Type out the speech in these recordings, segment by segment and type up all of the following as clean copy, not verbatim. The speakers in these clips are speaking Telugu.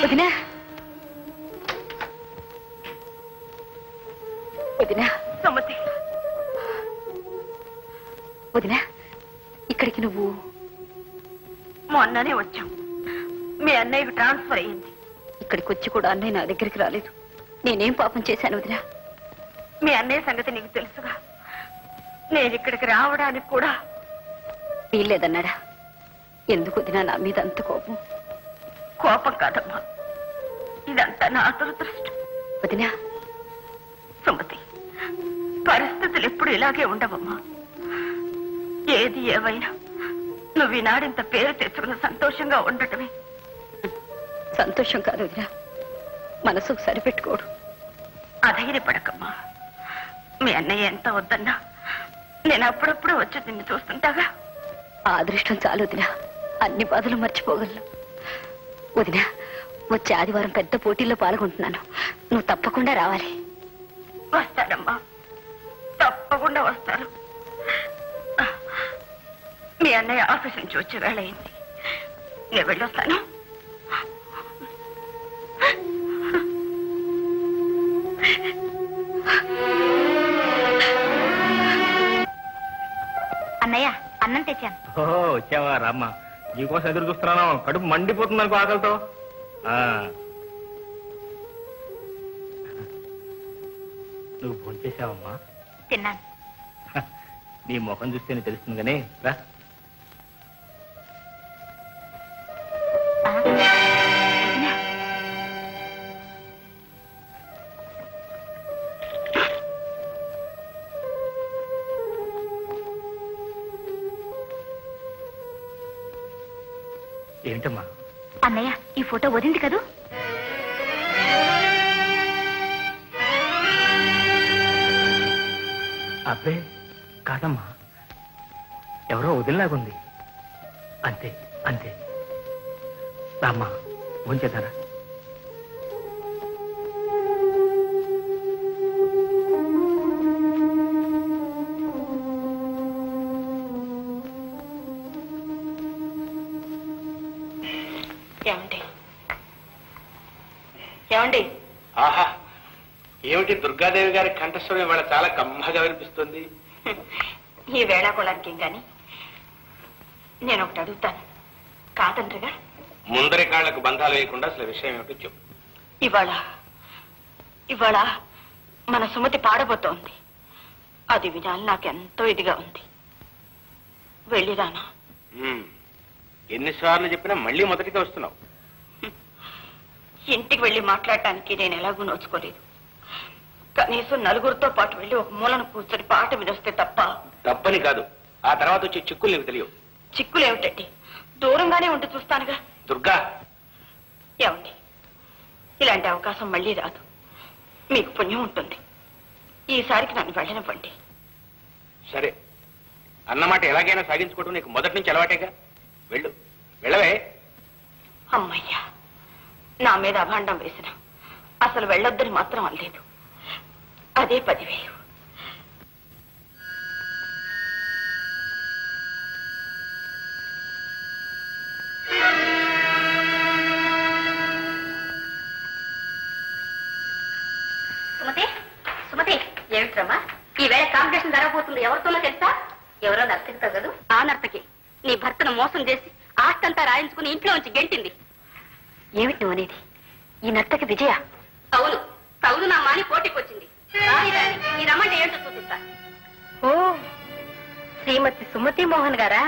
వదినా వదినా సుమతి, వదినా ఇక్కడికి నువ్వు మొన్ననే వచ్చాం. మీ అన్నయ్యకు ట్రాన్స్ఫర్ అయ్యింది. ఇక్కడికి వచ్చి కూడా అన్నయ్య నా దగ్గరికి రాలేదు. నేనేం పాపం చేశాను వదినా? మీ అన్నయ్య సంగతి నీకు తెలుసుగా. నేను ఇక్కడికి రావడానికి కూడా వీల్లేదన్నాడా? ఎందుకు వదినా నా మీద అంత కోపం? కోపం కాదమ్మా, ఇదంతా నా దురదృష్టం. వదినా సుమతి, పరిస్థితులు ఎప్పుడు ఇలాగే ఉండవమ్మా. ఏది ఏమైనా నువ్వు ఈనాడింత పేరు తెచ్చుకున్న సంతోషంగా ఉండటమే. సంతోషం కాదు వదినా, మనసుకు సరిపెట్టుకోడు. అధైర్యపడకమ్మా. మీ అన్నయ్య ఎంత వద్దన్నా నేను అప్పుడప్పుడు వచ్చి నిన్ను చూస్తుంటాగా. ఆ అదృష్టం చాలు వదినా, అన్ని బాధలు మర్చిపోగలను. వదినా, వచ్చే ఆదివారం పెద్ద పోటీల్లో పాల్గొంటున్నాను. నువ్వు తప్పకుండా రావాలి. వస్తానమ్మా, తప్పకుండా వస్తాను. మీ అన్నయ్య ఆఫీస్ నుంచి వచ్చే వేళ అయింది. నేను వెళ్ళొస్తాను. అన్నయ్య, అన్నం తెచ్చాను. ఓహో, వచ్చావా? రామ్మా, నీకోసం ఎదురు చూస్తున్నాను. కడుపు మండిపోతుంది అనుకో ఆకలితో. నువ్వు ఫోన్ చేసావమ్మా? తిన్నాను. నీ ముఖం చూస్తేనే తెలుస్తుంది కానీ రా. ఏంటమ్మా? అన్నయ్య, ఈ ఫోటో వదింది కదూ? అబ్బే కాదమ్మా, ఎవరో వదిలిలాగుంది. అంతే అంతే. రామ్మా, ఉంచేదారా. ఏమండి ఏమండి? ఆహా, ఏమిటి దుర్గాదేవి గారి కంఠస్వరం ఇవాళ చాలా కమ్మగా వినిపిస్తుంది. ఈ వేళాకోళానికి కానీ నేను ఒకటి అడుగుతాను, కాదంటగా? ముందరి కాళ్లకు బంధాలు వేయకుండా అసలు విషయం ఏమిటో చెప్పు. ఇవాళ మన సుమతి పాడబోతోంది. అది వినాలి, నాకెంతో ఇదిగా ఉంది. వెళ్ళిరానా? ఎన్నిసార్లు చెప్పినా మళ్ళీ మొదటిగా వస్తున్నావు. ఇంటికి వెళ్ళి మాట్లాడటానికి నేను ఎలాగూ నోచుకోలేదు. కనీసం నలుగురితో పాటు వెళ్ళి ఒక మూలను కూర్చొని పాట వినొస్తే తప్ప. తప్పని కాదు, ఆ తర్వాత వచ్చే చిక్కులు నీకు తెలియవు. చిక్కులు ఏమిటండి? దూరంగానే ఉండి చూస్తానుగా. దుర్గా, ఏమండి, ఇలాంటి అవకాశం మళ్ళీ రాదు. మీకు పుణ్యం ఉంటుంది. ఈసారికి నన్ను వెళ్ళనివ్వండి. సరే, అన్నమాట ఎలాగైనా సాగించుకోవడం నీకు మొదటి నుంచి అలవాటేగా. వెళ్ళు, వెళ్ళవే. అమ్మయ్యా, నా మీద అభాండం వేసిన అసలు వెళ్ళొద్దని మాత్రం అనలేదు. అదే 10,000. సుమతి, సుమతి, ఏమిట్రమ్మా ఈవేళ కాంపిటీషన్ జరగబోతుంది? ఎవరితోనో తెలుసా? ఎవరో నర్తకితో కదూ? ఆ నర్తకి నీ భర్తను మోసం చేసి ఆస్తంతా రాయించుకుని ఇంట్లో నుంచి గెంటింది. ఏమిటి నువ్వు అనేది? ఈ నర్తకి విజయ? అవును, తౌలు నా మాని పోటీకి వచ్చింది. ఈ రమ్మంటే ఏంటో చూపిస్తా. ఓ, శ్రీమతి సుమతి మోహన్ గారా?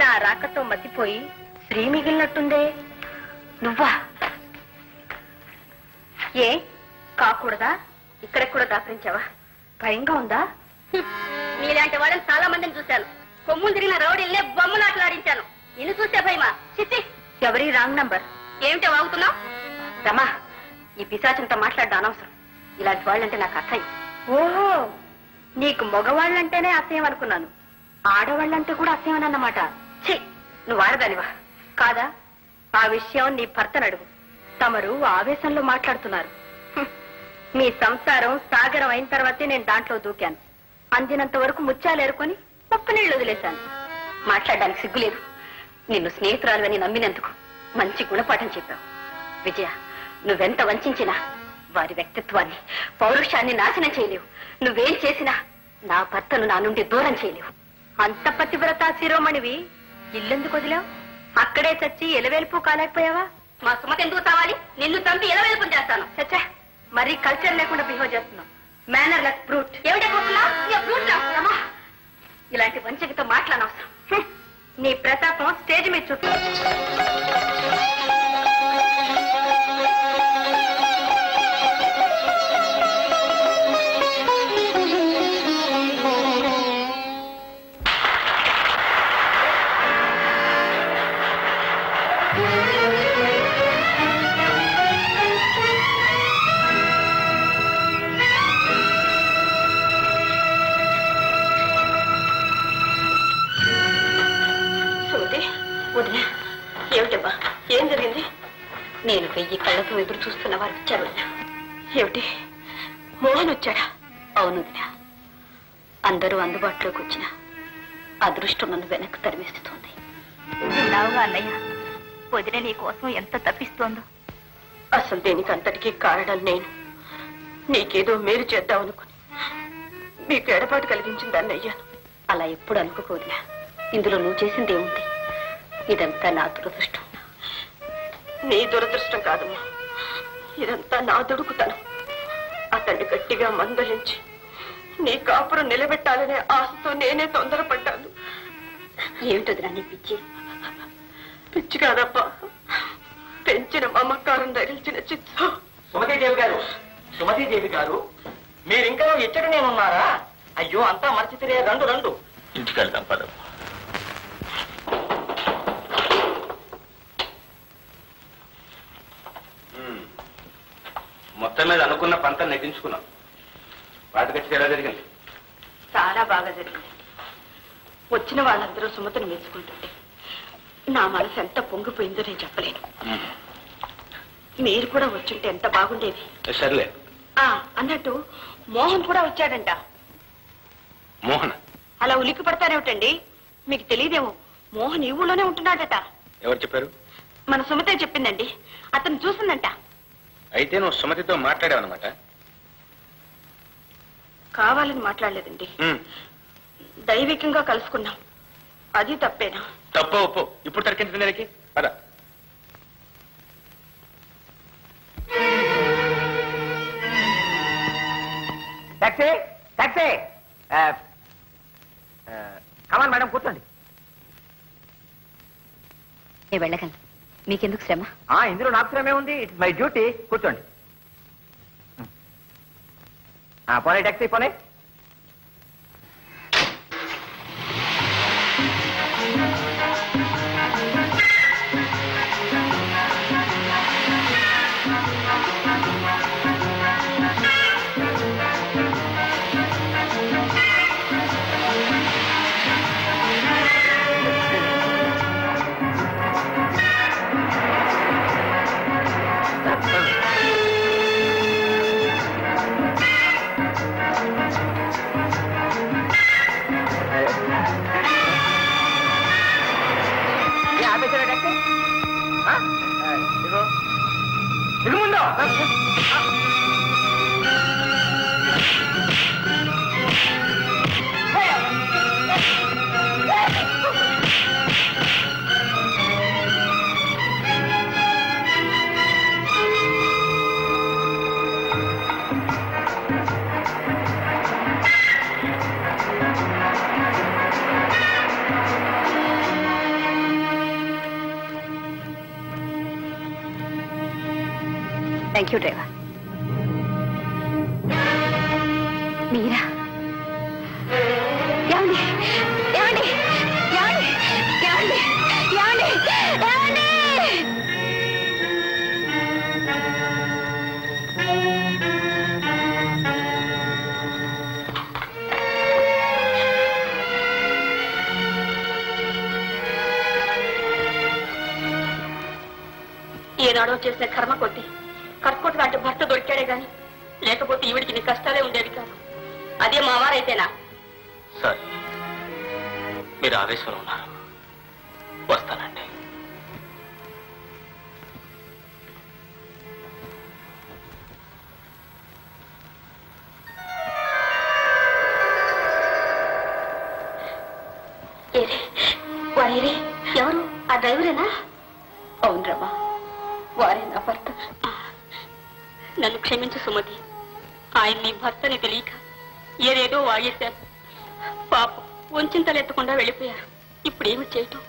నా రాకతో మతిపోయి శ్రీ మిగిలినట్టుందే. నువ్వా? ఏ కాకూడదా? ఇక్కడికి కూడా దాపరించావా? భయంగా ఉందా? నీలాంటి వాళ్ళని చాలా మందిని చూశాను. కొమ్ములు తిరిగిన రౌడీల్నే బొమ్మలాటలాడించాను. నిన్ను చూసే భయమా? చిచ్చి, ఎవరి రాంగ్ నంబర్? ఏమిటో వాగుతున్నావు? రమా, ఈ పిశాచంతో మాట్లాడడం అనవసరం. ఇలాంటి వాళ్ళంటే నాకు అసహ్యం. ఓహో, నీకు మగవాళ్ళంటేనే అసహ్యం అనుకున్నాను. ఆడవాళ్ళంటే కూడా అసహ్యం అన్నమాట. ఛీ, నువ్వు ఆడదానివా? కాదా? ఆ విషయం నీ భర్తను అడుగు. తమరు ఆవేశంలో మాట్లాడుతున్నారు. మీ సంసారం సాగరం అయిన తర్వాతే నేను దాంట్లో దూకాను. అందినంత వరకు ముత్యాలేరుకొని ఉప్పు నీళ్లు వదిలేశాను. మాట్లాడడానికి సిగ్గులేదు. నిన్ను స్నేహితురాలు అని నమ్మినందుకు మంచి గుణపాఠం చెప్పావు. విజయ, నువ్వెంత వంచినా వారి వ్యక్తిత్వాన్ని, పౌరుషాన్ని నాశనం చేయలేవు. నువ్వేం చేసినా నా భర్తను నా నుండి దూరం చేయలేవు. అంత పతివ్రత శిరోమణివి ఇల్లెందుకు వదిలావు? అక్కడే చచ్చి ఎలవేల్పు కాలేకపోయావా? మా సుమతి ఎందుకు తావాలి? నిన్ను చంపి ఎలవేల్పు చేస్తాను. చచ్చా, మరీ కల్చర్ లేకుండా బిహేవ్ చేస్తున్నావు. Manner less brute. ఏమిటమ్మా ఇలాంటి వంచకితో మాట్లాడనవసరం. నీ ప్రతాపం స్టేజ్ మీద చుట్టూ. వదినా, ఏమిటమ్మా, ఏం జరిగింది? నేను 1000 కళ్ళతో ఎదురు చూస్తున్న వారు వచ్చారు. ఏమిటి, మోహన్ వచ్చాడా? అవును వదినా. అందరూ అందుబాటులోకి వచ్చిన అదృష్టం నన్ను వెనక్కి తరిమిస్తుంది. విన్నావుగా అన్నయ్య, వదిన నీ కోసం ఎంత తప్పిస్తోందో. అసలు దీనికి అంతటికీ కారణం నేను. నీకేదో మేలు చేద్దామనుకుని మీకు ఎడపాటు కలిగించింది అన్నయ్య. అలా ఎప్పుడు అనుకోవదినా. ఇందులో నువ్వు చేసింది ఏముంది? ఇదంతా నా దురదృష్టం. నీ దురదృష్టం కాదమ్మా, ఇదంతా నా దుడుకుతనం. అతన్ని గట్టిగా మందలించి నీ కాపురం నిలబెట్టాలనే ఆశతో నేనే తొందరపడ్డాను. ఏమిటది నీ పిచ్చి? పిచ్చి కాదబ్బా, పెంచిన మమకారం తగిల్చిన చిత్త. సుమతీదేవి గారు, మీరింకా ఇచ్చటనే ఉన్నారా? అయ్యో, అంతా మర్చితిరే. రండు ఇంటికి వెళ్దాం పద. మొత్తం మీద అనుకున్న పంట నెగ్గించుకున్నాం. వాటికొచ్చి ఎలా జరిగింది? చాలా బాగా జరిగింది. వచ్చిన వాళ్ళందరూ సుమతిని మెచ్చుకుంటుంటే నా మనసు ఎంత పొంగిపోయిందో నేను చెప్పలేను. మీరు కూడా వచ్చుంటే ఎంత బాగుండేది. సర్లే. అన్నట్టు మోహన్ కూడా వచ్చాడంట. మోహన్? అలా ఉలిక్కి పడతారేమిటండి? మీకు తెలియదేమో, మోహన్ ఈ ఊళ్ళోనే ఉంటున్నాడట. ఎవరు చెప్పారు? మన సుమతే చెప్పిందండి. అతను చూసిందంట. అయితే నువ్వు సుమతితో మాట్లాడావన్నమాట? కావాలని మాట్లాడలేదండి, దైవికంగా కలుసుకున్నాం. అది తప్పేనా? తప్ప ఒప్పు ఇప్పుడు తరికించింది దానికి. పద. Taxi, taxi. కమాన్ మేడం, కూర్చోండి. నేను వెళ్ళగలను, మీకెందుకు శ్రమ? ఇందులో నాకు శ్రమే ఉంది. It's my duty. కూర్చోండి. పోనీ టాక్సీ, పోనీ. Thank you driver. మీరా? ఏమండి, ఏమండి, ఏమండి, ఏమండి, ఏమండి, ఏమండి? ఏనాడో చేసిన కర్మ కొద్ది కర్కోట లాంటి భర్త దొరికాడే గాని, లేకపోతే ఈవిడికి నీ కష్టాలే ఉండేవి కాదు. అదే మా వారైతేనా? సార్, మీరు ఆవేశంలో ఉన్నారు. వస్తానండి. వీరే ఎవరు? ఆ డ్రైవరేనా? అవును రమా, వారే నా భర్త. నన్ను క్షమించు సుమతి. ఆయన నీ భర్తని తెలియక ఏదేదో వాగేశారు. పాపం వంచింతలెత్తకుండా వెళ్ళిపోయారు. ఇప్పుడేమి చేయటం?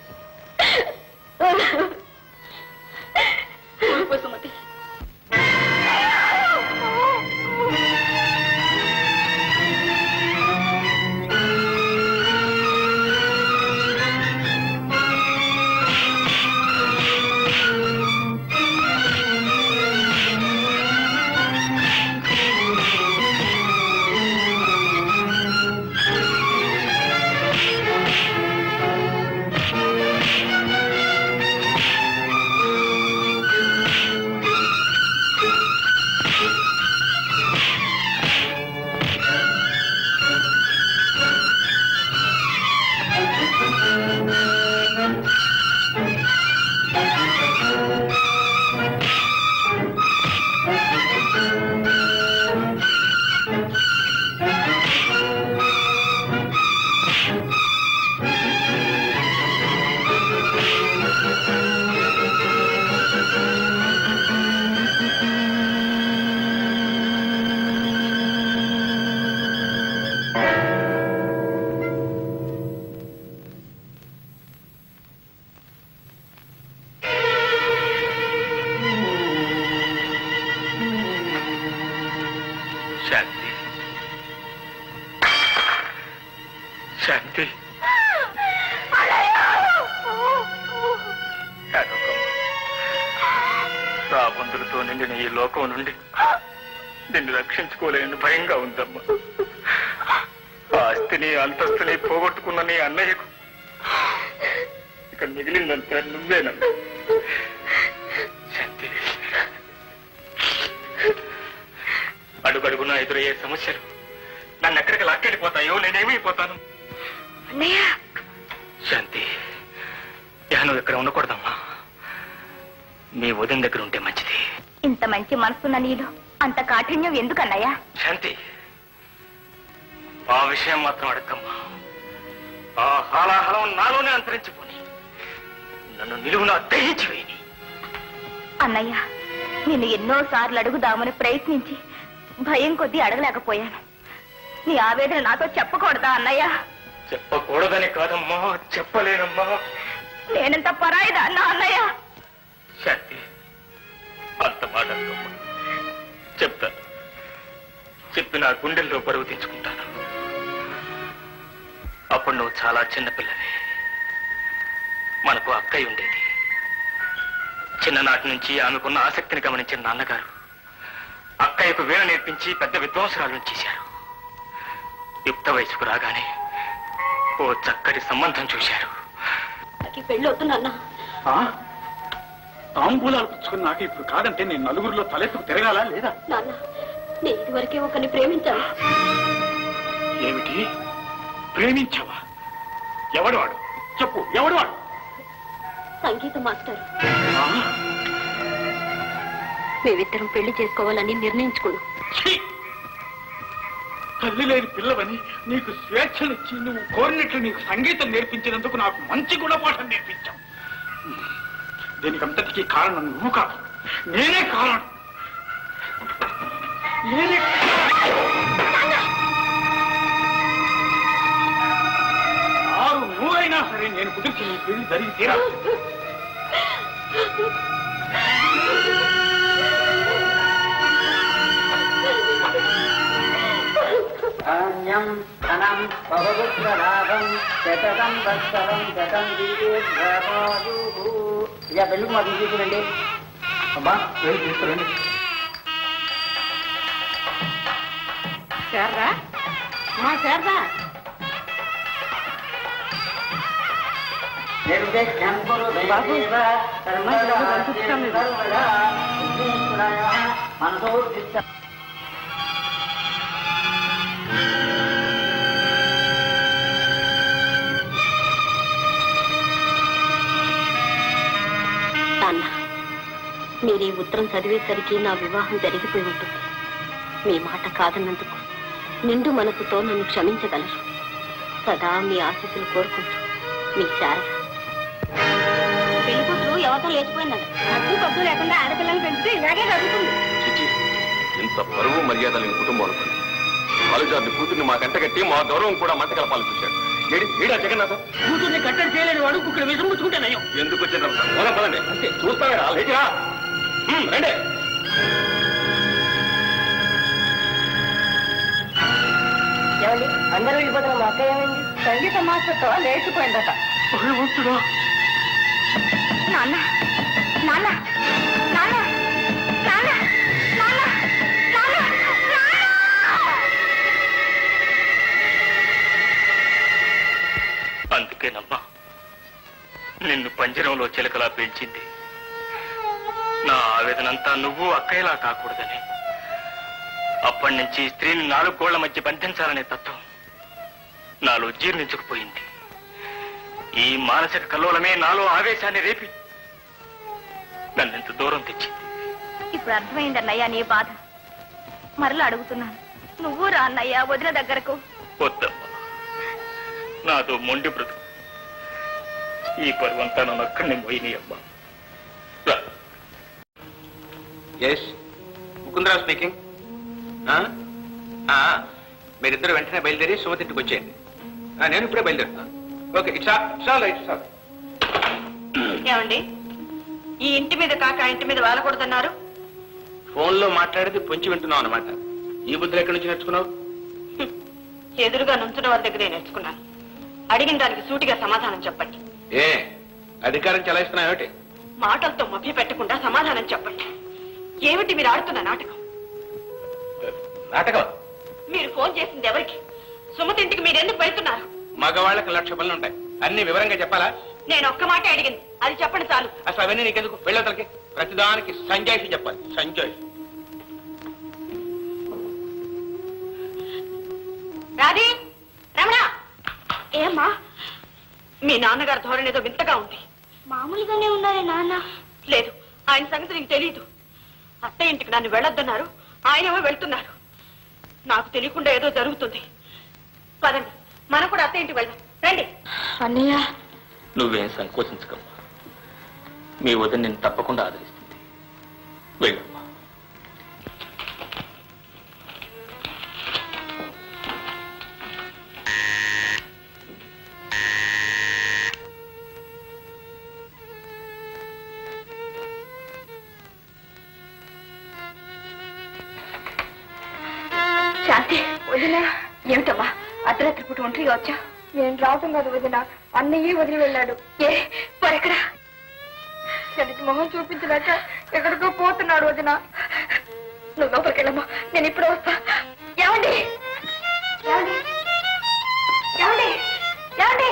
ఊరుకో సుమతి. శాంతి, శాంతి, రాబందులతో నిండిన ఈ లోకం నుండి నిన్ను రక్షించుకోలేని భయంగా ఉందమ్మా. ఆస్తిని అంతస్తుని పోగొట్టుకున్న నీ అన్నయ్యకు ఇక మిగిలిందంతా నువ్వేనమ్మా. శాంతి, అడుగడుగునా ఎదురయ్యే సమస్యలు నన్ను ఎక్కడికి లాక్కెళ్ళిపోతాయో నేనేమైపోతాను. అన్నయ్య, శాంతి, నువ్వు ఇక్కడ ఉండకూడదమ్మా. మీ ఉదయం దగ్గర ఉంటే మంచిది. ఇంత మంచి మనసున్న నీలో అంత కాఠిన్యం ఎందుకన్నయ్యా? శాంతి, ఆ విషయం మాత్రం అడగమ్మా. ఆ హాలాహలం నాలోనే అంతరించిపోని, నన్ను నిలువున దహించి వేయని. అన్నయ్య, నిన్ను ఎన్నోసార్లు అడుగుదామని ప్రయత్నించి భయం కొద్దీ అడగలేకపోయాను. నీ ఆవేదన నాతో చెప్పకూడదా అన్నయ్య? చెప్పకూడదని కాదమ్మా, చెప్పలేనమ్మా. నేనంత పరాయిదా అన్నా అన్నయ్య? శాంతి, అంత మాట అనకమ్మా. చెప్తాను, చెప్పి నా గుండెల్లో బరువు తెచ్చుకుంటాను. అప్పుడు నువ్వు చాలా చిన్నపిల్లవి. మనకు అక్కయ్య ఉండేది. చిన్ననాటి నుంచి ఆమెకున్న ఆసక్తిని గమనించిన నాన్నగారు అక్కయ్యకు వీణ నేర్పించి పెద్ద విద్వాంసురాలను చేశారు. యుక్త వయసుకు రాగానే ఓ చక్కటి సంబంధం చూశారు. పెళ్ళవుతున్నా తాంబూలాలు పుచ్చుకున్నాక ఇప్పుడు కాదంటే నేను నలుగురిలో తలెత్తుకు తిరగాల లేదా? నాన్న, నేను ఇదివరకే ఒకరిని ప్రేమించాను. ఏమిటి, ప్రేమించావా? ఎవడు వాడు? చెప్పు, ఎవడు వాడు? సంగీత మాస్టర్. ఆ? మేమిద్దరం పెళ్లి చేసుకోవాలని నిర్ణయించుకున్నాం. ఛీ! తల్లి లేని పిల్లవని నీకు స్వేచ్ఛనిచ్చి నువ్వు కోరినట్లు నీకు సంగీతం నేర్పించినందుకు నాకు మంచి గుణపాఠం నేర్పించావు. దీనికంతటికీ కారణం నువ్వు కాదు, నేనే కారణం. నేనే ఆరు నూరైనా సరే నేను కుదిర్చి నీ పెళ్లి జరిగి తీరాలి. ధాన్యం ధనం భవపుత్రలాభం శతకం వత్సరం శతం దీర్ఘమాయు. ఇక పెళ్ళికి మాకు తీసుకురండి. అబ్బా, వెళ్ళి తీసుకురండి. శారదా, మా శారదా, బాబు మనతో నాన్న, మీరు ఈ ఉత్తరం చదివేసరికి నా వివాహం జరిగిపోయి ఉంటుంది. మీ మాట కాదన్నందుకు నిండు మనసుతో నన్ను క్షమించగలరు. సదా మీ ఆశీస్సులు కోరుకుంటూ, మీ శారద. దేవత లేచిపోయిందండి. అడ్డు పద్దు లేకుండా ఆడపిల్లలు పెంచితే ఇలాగే జరుగుతుంది. చిచి, ఇంత పరువు మర్యాద లేని కుటుంబం అనుకోండి. కాలుజార్ని కూతుర్ని మా కంట కట్టి మా గౌరవం కూడా మంట కలపాలని చూశాడు. ఏడా జగన్నాథం? కూతుర్ని కట్టడి చేయలేని వాడు కుక్కలు విసుముచ్చుకుంటానయ్యో. ఎందుకు వచ్చిందా పదండి. అంతే చూస్తారా లేచిరా. రండి. అందరూ వెళ్ళిపోతున్నా మా అక్క ఏమైంది? సంగీత మాస్టర్తో లేచిపోయిందట. నాన్న నాన్న నాన్న నాన్న నాన్న నాన్న అందుకేనమ్మా నిన్ను పంజరంలో చిలకలా పెంచింది. నా ఆవేదనంతా నువ్వు అక్కయ్యలా కాకూడదని. అప్పటి నుంచి స్త్రీని 4 గోళ్ల మధ్య బంధించాలనే తత్వం నాలో జీర్ణించుకుపోయింది. ఈ మానసిక కల్లోలమే నాలో ఆవేశాన్ని రేపి నన్నెంత దూరం తెచ్చింది. ఇప్పుడు అర్థమైంది అన్నయ్య నీ బాధ. మరలా అడుగుతున్నాను, నువ్వు రా అన్నయ్య వదిన దగ్గరకు. వద్దమ్మా, నాదో మొండి బ్రతుకు. ఈ పరువంతా నన్ను అక్కడిని పోయినాయి అమ్మా. Yes, Mukundarao speaking. మీరిద్దరు వెంటనే బయలుదేరి సుమతింటికి వచ్చేయండి. నేను ఇప్పుడే బయలుదేరుతాను. Okay, it's all right. ఏమండి, ఈ ఇంటి మీద కాక ఆ ఇంటి మీద వాలకూడదన్నారు. ఫోన్లో మాట్లాడేది పొంచి వింటున్నావు అనమాట. ఈ బుద్ధులు ఎక్కడి నుంచి నేర్చుకున్నావు? ఎదురుగా నుంచున్న వారి దగ్గరే నేర్చుకున్నాను. అడిగిన దానికి సూటిగా సమాధానం చెప్పండి. ఏ అధికారం చెలాయిస్తున్నావు ఏమిటి? మాటలతో మభ్య పెట్టకుండా సమాధానం చెప్పండి. ఏమిటి మీరు ఆడుతున్న నాటకం? నాటకం? మీరు ఫోన్ చేసింది ఎవరికి? సుమతి ఇంటికి మీరు ఎందుకు వెళ్తున్నారు? మగవాళ్ళకి 1,00,000 పనులు ఉంటాయి. అన్ని వివరంగా చెప్పాలా? నేను ఒక్క మాట అడిగింది, అది చెప్పండి చాలు. అసలు అవన్నీ నీకెందుకు? వెళ్ళతలకి ప్రతిదానికి సంజాయిషి చెప్పాలి. సంజాయిషి. రాధి, రమణ, ఏమ్మా మీ నాన్నగారి ధోరణి ఏదో వింతగా ఉంది. మామూలుగానే ఉన్నారే నాన్న. లేదు, ఆయన సంగతి నీకు తెలియదు. అత్తయ్య ఇంటికి నన్ను వెళ్ళొద్దన్నారు, ఆయనేమో వెళ్తున్నారు. నాకు తెలియకుండా ఏదో జరుగుతుంది. పదండి, మనం కూడా అత్తయ్య ఇంటికి వెళ్దాం. రండి. అన్నయ్య, నువ్వేం సంకోచించకమ్మా. మీ వదిన నిన్ను తప్పకుండా ఆదరిస్తుంది. వెళ్ళమ్మా. శాంతి, వదిన. ఏమిటమ్మా అర్ధరాత్రి పూట ఒంటరిగా వచ్చా? నేను రావటం కాదు వదిన, అన్నయ్య వదిలి వెళ్ళాడు. ఏ మరెక్కడ? తనకి మొహం చూపించలేక ఎక్కడికో పోతున్నాడు వదిన. నువ్వు లోపలికి వెళ్ళమ్మా, నేను ఇప్పుడు వస్తా. ఏమండి ఏమండి ఏమండి ఏమండి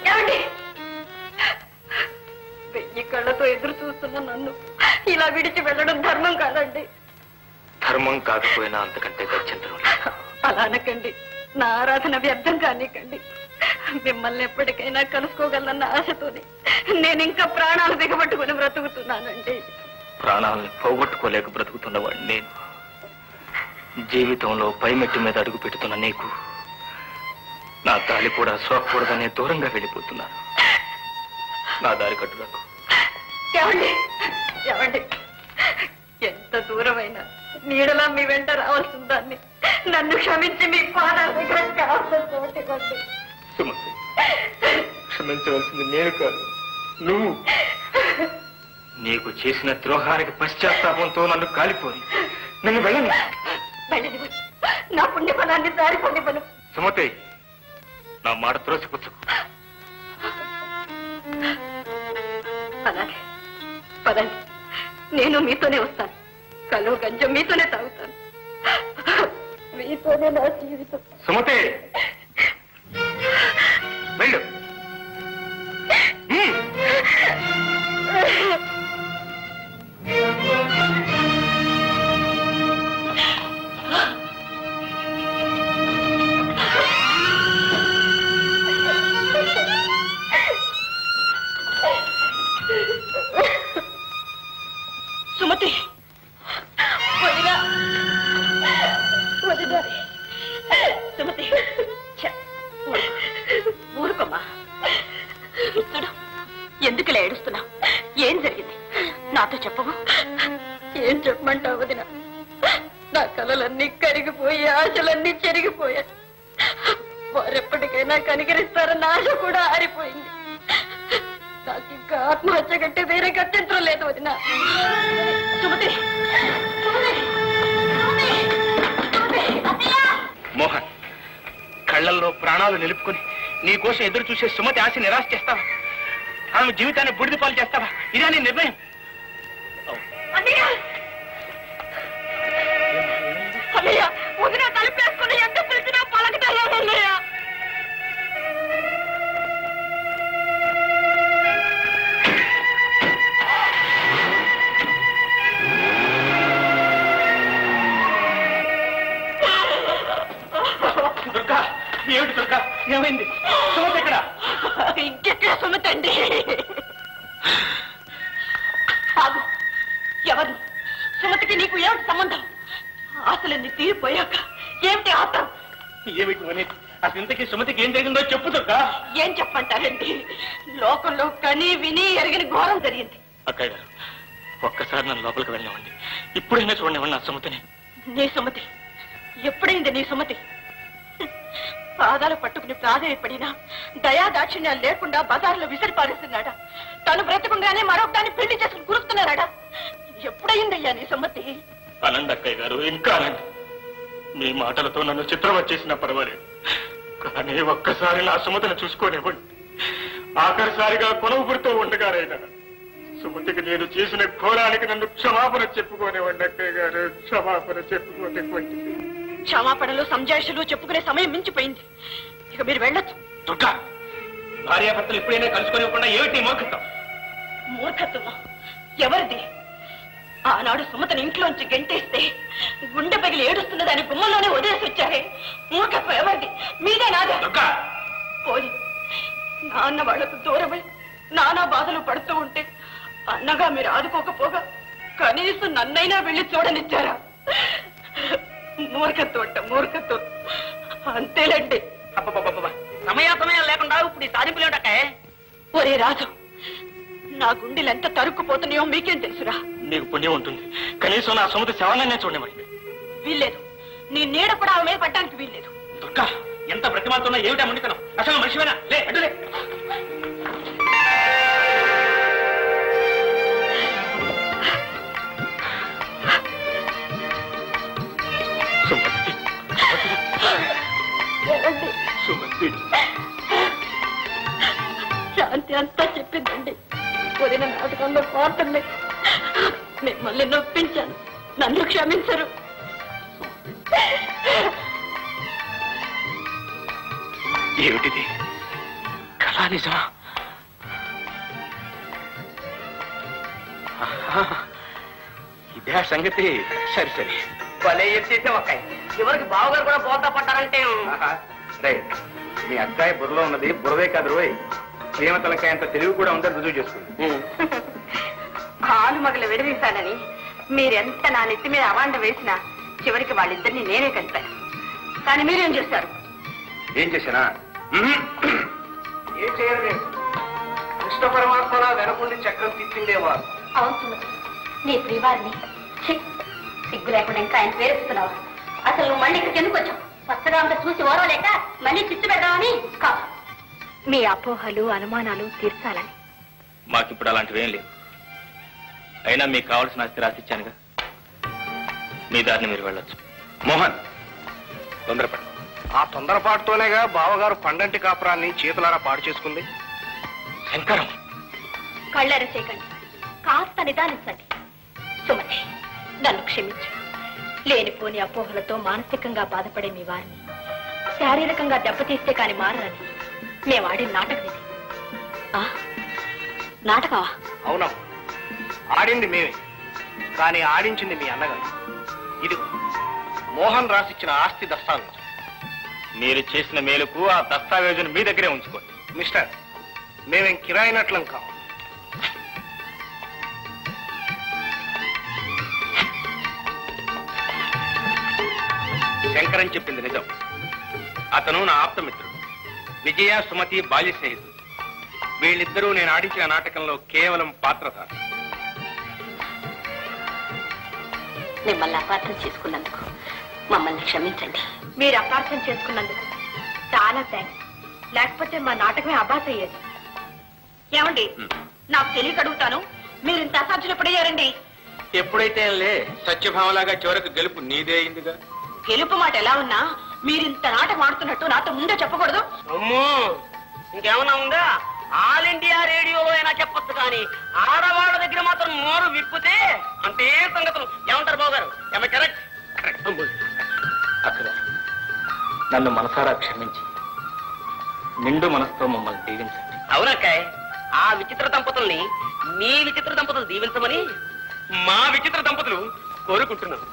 ఏమండి? 1000 కళ్ళతో ఎదురు చూస్తున్న నన్ను ఇలా విడిచి వెళ్ళడం ధర్మం కాదండి. ధర్మం కాకపోయినా అంతకంటే గత్యంతరం. అలా అనకండి, నా ఆరాధన వ్యర్థం కానికండి. మిమ్మల్ని ఎప్పటికైనా కలుసుకోగలన్న ఆశతోనే నేను ఇంకా ప్రాణాలు దిగబట్టుకుని బ్రతుకుతున్నానండి. ప్రాణాలను పోగొట్టుకోలేక బ్రతుకుతున్నవాడిని నేను. జీవితంలో పైమెట్టు మీద అడుగు పెడుతున్న నీకు నా తాలి కూడా సోకూడదనే దూరంగా వెళ్ళిపోతున్నాను. నా దారి కట్టులకు. ఏమండి ఏమండి, ఎంత దూరమైనా నీడలా మీ వెంట రావాల్సిన దాన్ని నన్ను క్షమించి మీ పాదాల దగ్గర కాస్త చోటివ్వండి. సుమతి, క్షమించవలసింది నేను కాదు, నువ్వు. నీకు చేసిన ద్రోహానికి పశ్చాత్తాపంతో నన్ను కాలిపోయి నన్ను వెళ్ళని. నా పుణ్యఫలాన్ని దారిపోనివ్వను. సుమతి, నా మాట త్రోసిపుచ్చుకు. అలాగే పదండి, నేను మీతోనే వస్తాను. కలువ గంజం మీతోనే తాగుతాను. మీతోనే నా జీవితం. సుమతి, వెళ్ళు. సుమతి, వదినా, వదినా. సుమతి, ఊరుకోమ్మా. చూడు, ఎందుకులా ఏడుస్తున్నావు? నాతో చెప్పవు? ఏం చెప్పమంటావు వదిన? నా కలలన్నీ కరిగిపోయి ఆశలన్నీ చెరిగిపోయాయి. వారెప్పటికైనా కనికరిస్తారన్న ఆశ కూడా ఆరిపోయింది. నాకు ఇంకా ఆత్మహత్య కంటే వేరే గత్యంతరం లేదు వదిన. సుమతి, మోహన్, కళ్ళల్లో ప్రాణాలు నిలుపుకొని నీకోసం ఎదురు చూసే సుమతి ఆశ నిరాశ చేస్తావా? ఆమె జీవితాన్ని బుడిది పాలు చేస్తావా? ఇదే నీ నిర్ణయం? అన్నయ్య, వదిన తలుపేసుకుని ఎంత పిలిచినా పలకటలేదన్నయ్య. దుర్గా, ఏమిటి దుర్గా, ఏమైంది? సుమతి ఎక్కడ? ఇంకెక్కడ సుమతండి? ఆగు, ఎవరు? సుమతికి నీకు ఏమిటి సంబంధం? ఆశలన్నీ తీరిపోయాక ఏమిటి ఆత్రం? ఏమిటి అనేది? అసలు ఇంతకీ సుమతికి ఏం జరిగిందో చెప్పు దుర్గా. ఏం చెప్పంటారండి? లోకంలో కని విని ఎరిగిన ఘోరం జరిగింది. అక్కయ్య గారు, ఒక్కసారి నన్ను లోపలికి వెళ్ళనివ్వండి. ఇప్పుడైనా చూడండి నా సుమతిని. నీ సుమతి ఎప్పుడైంది? నీ సుమతి పాదాలు పట్టుకుని ప్రాధాయపడినా దయా దాక్షిణ్యాలు లేకుండా బజార్లో విసిరి పారేస్తున్నాడా? తను బ్రతకుండానే మరొకదాన్ని పెళ్లి చేసుకుని కురుస్తున్నాడా? ఎప్పుడైందయ్యా నీ సుమతి? అనండి అక్కయ్య గారు, ఇంకా అనండి. మీ మాటలతో నన్ను చిత్రవచ్చేసినా పర్వాలేదు, కానీ ఒక్కసారి నా సుమతిని చూసుకోనివ్వండి. ఆఖరిసారిగా కొనవుపుడుతూ ఉండగానైనా సుమతికి నేను చేసిన ఘోరానికి నన్ను క్షమాపణ చెప్పుకోనివ్వండి అక్కయ్య గారు, క్షమాపణ చెప్పుకోనివ్వండి. క్షమాపణలు సంజాయిషులు చెప్పుకునే సమయం మించిపోయింది. ఇక మీరు వెళ్ళొచ్చు. దుర్గా, భార్యాభర్తలు ఎప్పుడైనా కలుసుకొని ఏమిటి మూర్ఖత్వం? మూర్ఖత్వమా? ఎవరిది? ఆనాడు సుమతను ఇంట్లోంచి గెంటేస్తే గుండె పగిలి ఏడుస్తున్నదాని గుమ్మంలోనే వదిలేసి వచ్చారే. మూర్ఖత్వం ఎవరిది? మీదే నాదే? దుర్గా, పోని నాన్న వాళ్లకు దూరమై నానా బాధలు పడుతూ ఉంటే అన్నగా మీరు ఆదుకోకపోగా కనీసం నన్నైనా వెళ్ళి చూడనిచ్చారా? మూర్ఖత్వం అంట, మూర్ఖత్వం. అంతేలేండి. సమయం లేకుండా ఇప్పుడు ఈ సాధింపులు ఏమిటక్కాయ్? ఒరే రాజు, నా గుండెలు ఎంత తరుక్కుపోతున్నాయో మీకేం తెలుసురా? నీకు పుణ్యం ఉంటుంది, కనీసం నా సుమతి శవాలనే చూడనివ్వండి. వీల్లేదు. నీ నీడ కూడా ఆమె మీద పడ్డానికి వీల్లేదు. దుర్గా, ఎంత బ్రతిమాలుతున్నా ఏమిటా ముండితనం? అసలు మనిషివేనా? లే, అడ్డులే. సుమతి, శాంతి అంతా చెప్పిందండి. వదిన నాటకంలో పాత్రలే మిమ్మల్ని నొప్పించాను, నన్ను క్షమించరు. ఏమిటిది? కళా నిజమా? ఇదే ఆ సంగతి. సరి సరి. భలే ఎత్తేసే ఒక్కాయ్. చివరికి బావగారు కూడా బోల్తా పడ్డారంటే. మీ అక్కాయ బుర్రలో ఉన్నది బుర్రదే కాదు రోయ్, ప్రేమ తలకాయ అంత తెలివి కూడా ఉందని రుజువు చేస్తుంది. కాలు మగలు విడదీశానని మీరెంత నా నెత్తి మీద అవాండ వేసినా చివరికి వాళ్ళిద్దరిని నేనే కలిపాను. కానీ మీరేం చేశారు? ఏం చేశానా? ఏం చేయరు. కృష్ణ పరమాత్మ వెనకుండి చక్రం తిప్పిండేవారు. అవును సుమతి, నీ శ్రీవారిని సిగ్గు లేకుండా ఇంకా ఆయన ప్రేరేపిస్తున్నావు. అసలు నువ్వు మళ్ళీ ఇక్కడికి ఎందుకు వచ్చావు? కొత్తగా అంత చూసి ఓరవలేక మళ్ళీ చిచ్చు పెడదామని కాదు. మీ అపోహలు అనుమానాలు తీర్చాలని. మాకిప్పుడు అలాంటివేం లేవు. అయినా మీకు కావాల్సిన ఆస్తి రాసిచ్చానుగా, మీ దారిని మీరు వెళ్ళొచ్చు. మోహన్, తొందరపడు. ఆ తొందరపాటుతోనేగా బావగారు పండంటి కాపురాన్ని చేతులారా పాడు చేసుకుంది. శంకరం, కళ్ళెర చేయకండి, కాస్త నిదానించండి. సుమతి, నన్ను క్షమించు. లేనిపోని అపోహలతో మానసికంగా బాధపడే మీ వారిని శారీరకంగా దెబ్బతీస్తే కాని మారని మేము ఆడిన నాటకం ఇది. నాటకమా? అవునా, ఆడింది మేమే, కానీ ఆడించింది మీ అన్నగారు. ఇది మోహన్ రాసిచ్చిన ఆస్తి దస్తావేజు. మీరు చేసిన మేలుకు ఆ దస్తావేజును మీ దగ్గరే ఉంచుకోండి. మిస్టర్, మేమేం కిరాయినట్లం కావు. శంకరన్ చెప్పింది నిజం. అతను నా ఆప్తమిత్రుడు. విజయ, సుమతి బాల్య స్నేహితుడు. వీళ్ళిద్దరూ నేను ఆడించిన నాటకంలో కేవలం పాత్రధారులు. మిమ్మల్ని అపార్థం చేసుకున్నందుకు మమ్మల్ని క్షమించండి. మీరు అపార్థం చేసుకున్నందుకు చాలా థ్యాంక్స్. లేకపోతే మా నాటకమే అబాస్ అయ్యేది. ఏమండి, నాకు తెలియక అడుగుతాను, మీరు ఇంత అసాధ్యులు ఎప్పుడయ్యారండి? ఎప్పుడైతే సత్యభామలాగా చివరకు గెలుపు నీదే అయిందిగా. గెలుపు మాట ఎలా ఉన్నా మీరు ఇంత నాటకం ఆడుతున్నట్టు నాతో ముందే చెప్పకూడదు. అమ్మో, ఇంకేమన్నా ఉందా? ఆల్ ఇండియా రేడియోలో అయినా చెప్పొచ్చు, కానీ ఆడవాళ్ళ దగ్గర మాత్రం నోరు విప్పితే అంటే సంగతులు. ఏమంటారు బాబు గారు? కరెక్ట్? అక్కడ నన్ను మనసారా క్షమించి నిండు మనసుతో మమ్మల్ని దీవించండి. అవునక్కాయ్, ఆ విచిత్ర దంపతుల్ని మీ విచిత్ర దంపతులు దీవించమని మా విచిత్ర దంపతులు కోరుకుంటున్నాను.